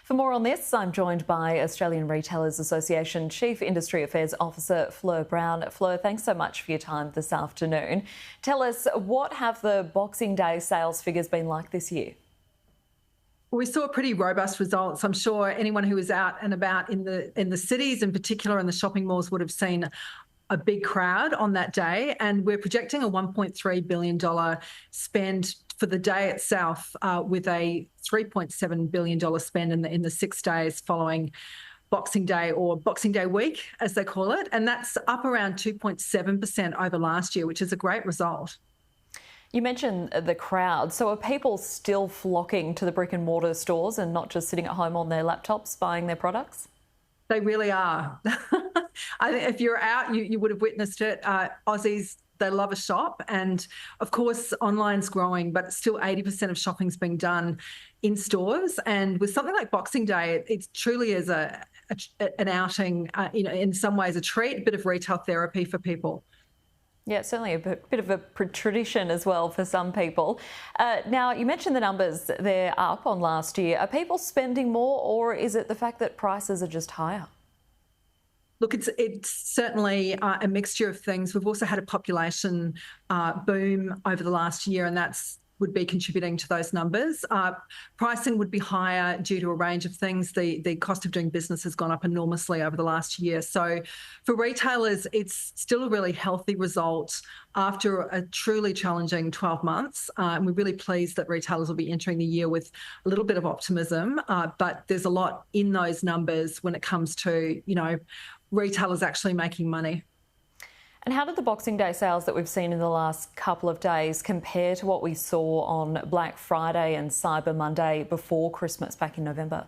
For more on this, I'm joined by Australian Retailers Association Chief Industry Affairs Officer Fleur Brown. Fleur, thanks so much for your time this afternoon. Tell us, what have the Boxing Day sales figures been like this year? We saw pretty robust results. I'm sure anyone who was out and about in the cities, in particular in the shopping malls, would have seen a big crowd on that day. And we're projecting a $1.3 billion spend for the day itself, with a $3.7 billion spend in the 6 days following Boxing Day, or Boxing Day week, as they call it. And that's up around 2.7% over last year, which is a great result. You mentioned the crowd. So are people still flocking to the brick and mortar stores and not just sitting at home on their laptops buying their products? They really are. I think if you're out, you would have witnessed it. Aussies, they love a shop. And of course, online's growing, but still 80% of shopping's being done in stores. And with something like Boxing Day, it truly is an outing, in some ways a treat, a bit of retail therapy for people. Yeah, it's certainly a bit of a tradition as well for some people. Now, you mentioned the numbers, they're up on last year. Are people spending more, or is it the fact that prices are just higher? Look, it's certainly a mixture of things. We've also had a population boom over the last year, and would be contributing to those numbers. Pricing would be higher due to a range of things. The cost of doing business has gone up enormously over the last year. So for retailers, it's still a really healthy result after a truly challenging 12 months. And we're really pleased that retailers will be entering the year with a little bit of optimism. But there's a lot in those numbers when it comes to, retailers actually making money. And how did the Boxing Day sales that we've seen in the last couple of days compare to what we saw on Black Friday and Cyber Monday before Christmas back in November?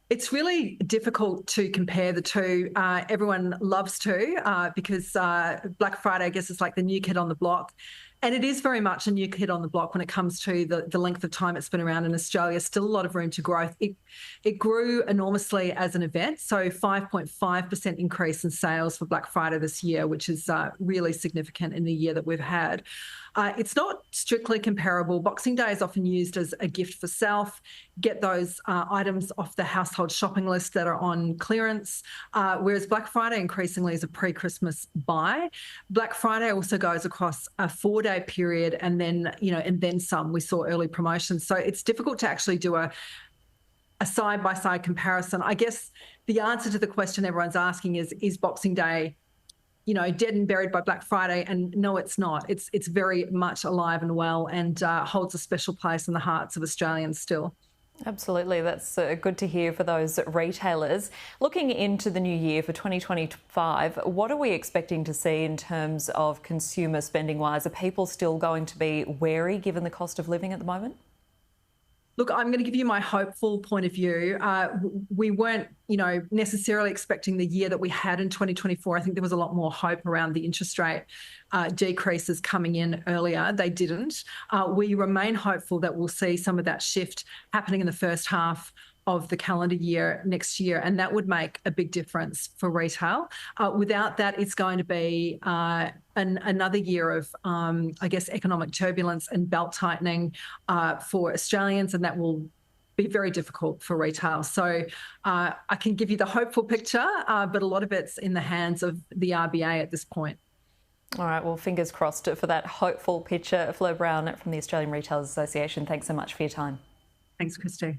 It's really difficult to compare the two. Everyone loves to because Black Friday, I guess, is like the new kid on the block. And it is very much a new kid on the block when it comes to the length of time it's been around in Australia. Still a lot of room to growth. It grew enormously as an event, so 5.5% increase in sales for Black Friday this year, which is really significant in the year that we've had. It's not strictly comparable. Boxing Day is often used as a gift for self, get those items off the household shopping list that are on clearance, whereas Black Friday increasingly is a pre-Christmas buy. Black Friday also goes across a 4-day period, and then some. We saw early promotions. So it's difficult to actually do a side-by-side comparison. I guess the answer to the question everyone's asking is Boxing Day dead and buried by Black Friday? And no, it's not. It's very much alive and well, and holds a special place in the hearts of Australians still. Absolutely. That's good to hear for those retailers. Looking into the new year for 2025, what are we expecting to see in terms of consumer spending wise? Are people still going to be wary given the cost of living at the moment? Look, I'm going to give you my hopeful point of view. We weren't, necessarily expecting the year that we had in 2024. I think there was a lot more hope around the interest rate decreases coming in earlier. They didn't. We remain hopeful that we'll see some of that shift happening in the first half of the calendar year next year, and that would make a big difference for retail. Without that, it's going to be another year of, economic turbulence and belt tightening for Australians, and that will be very difficult for retail. So I can give you the hopeful picture, but a lot of it's in the hands of the RBA at this point. All right, well, fingers crossed for that hopeful picture. Fleur Brown from the Australian Retailers Association, thanks so much for your time. Thanks, Christy.